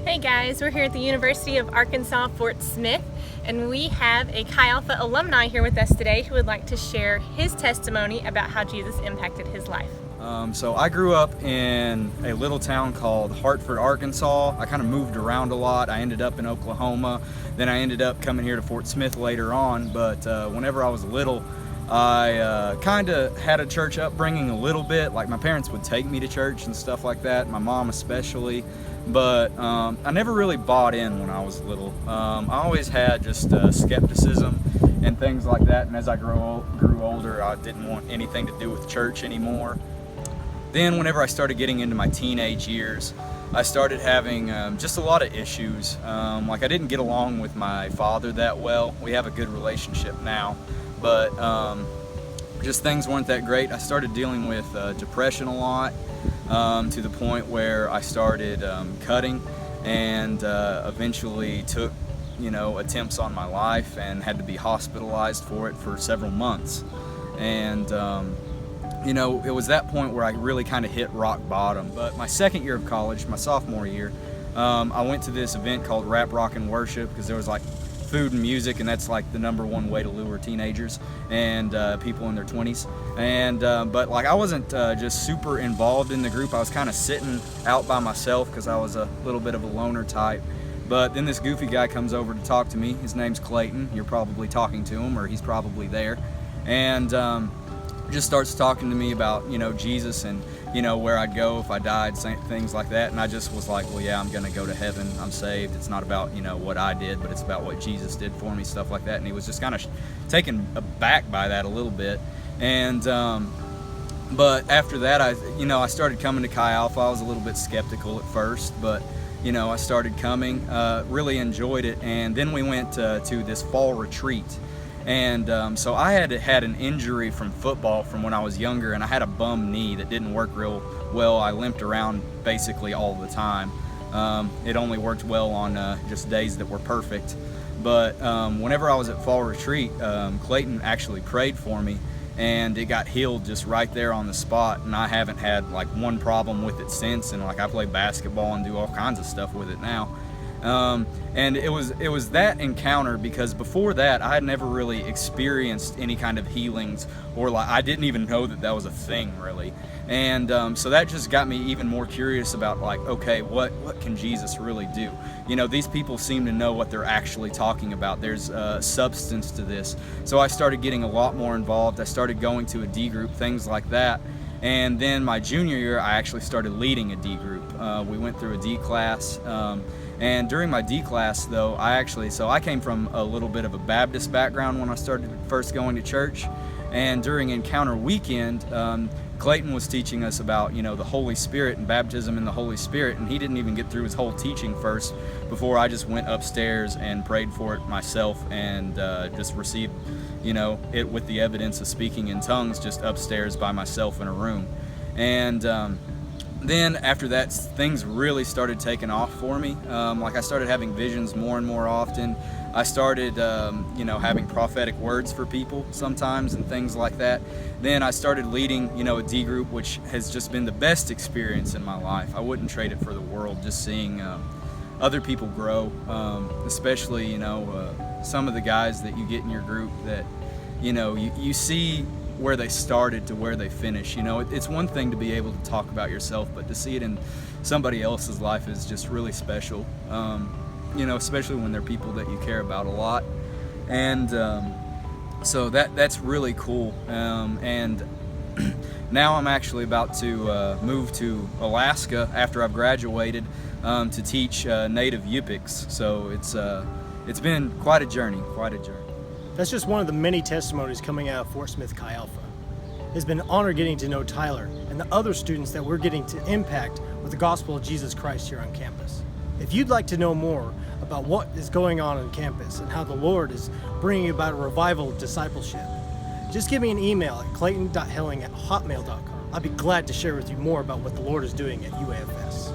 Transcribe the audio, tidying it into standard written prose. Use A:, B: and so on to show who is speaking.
A: Hey guys, we're here at the University of Arkansas Fort Smith, and we have a Chi Alpha alumni here with us today who would like to share his testimony about how Jesus impacted his life.
B: So I grew up in a little town called Hartford, Arkansas. I kind of moved around a lot. I ended up in Oklahoma, then I ended up coming here to Fort Smith later on, but whenever I was little, I kind of had a church upbringing a little bit. Like my parents would take me to church and stuff like that, my mom especially, but I never really bought in when I was little. I always had just skepticism and things like that, and as I grew older, I didn't want anything to do with church anymore. Then whenever I started getting into my teenage years, I started having just a lot of issues. Like I didn't get along with my father that well. We have a good relationship now, but just things weren't that great. I started dealing with depression a lot, to the point where I started cutting and eventually took attempts on my life and had to be hospitalized for it for several months. And it was that point where I really kind of hit rock bottom. But my second year of college, my sophomore year, I went to this event called Rap, Rock, and Worship, because there was like food and music, and that's like the #1 way to lure teenagers and people in their 20s. And but like I wasn't just super involved in the group. I was kind of sitting out by myself because I was a little bit of a loner type. But then this goofy guy comes over to talk to me. His name's Clayton. You're probably talking to him, or he's probably there. And just starts talking to me about Jesus and where I'd go if I died, things like that. And I just was like, well, yeah, I'm gonna go to heaven. I'm saved. It's not about what I did, but it's about what Jesus did for me, stuff like that. And he was just kind of taken aback by that a little bit. And but after that, I started coming to Chi Alpha. I was a little bit skeptical at first, but I started coming, really enjoyed it. And then we went to this fall retreat. And so I had an injury from football from when I was younger, and I had a bum knee that didn't work real well. I limped around basically all the time. It only worked well on just days that were perfect. But whenever I was at fall retreat, Clayton actually prayed for me, and it got healed just right there on the spot. And I haven't had like one problem with it since. And like I play basketball and do all kinds of stuff with it now. And it was that encounter, because before that I had never really experienced any kind of healings, or like I didn't even know that was a thing really. And so that just got me even more curious about like, okay, what can Jesus really do? These people seem to know what they're actually talking about. There's substance to this. So I started getting a lot more involved. I started going to a D group, things like that. And then my junior year, I actually started leading a D group. We went through a D class. And during my D class, though, I came from a little bit of a Baptist background when I started first going to church. And during Encounter Weekend, Clayton was teaching us about, the Holy Spirit and baptism in the Holy Spirit. And he didn't even get through his whole teaching first before I just went upstairs and prayed for it myself and just received, it with the evidence of speaking in tongues just upstairs by myself in a room. And then after that, things really started taking off for me. Like I started having visions more and more often. I started, having prophetic words for people sometimes and things like that. Then I started leading, a D group, which has just been the best experience in my life. I wouldn't trade it for the world, just seeing other people grow, especially, some of the guys that you get in your group that, you see where they started to where they finish. It's one thing to be able to talk about yourself, but to see it in somebody else's life is just really special. Especially when they're people that you care about a lot. And so that's really cool. And now I'm actually about to move to Alaska after I've graduated to teach native Yupiks. So it's been quite a journey.
C: That's just one of the many testimonies coming out of Fort Smith Chi Alpha. It's been an honor getting to know Tyler and the other students that we're getting to impact with the gospel of Jesus Christ here on campus. If you'd like to know more about what is going on campus and how the Lord is bringing about a revival of discipleship, just give me an email at clayton.helling@hotmail.com. I'd be glad to share with you more about what the Lord is doing at UAFS.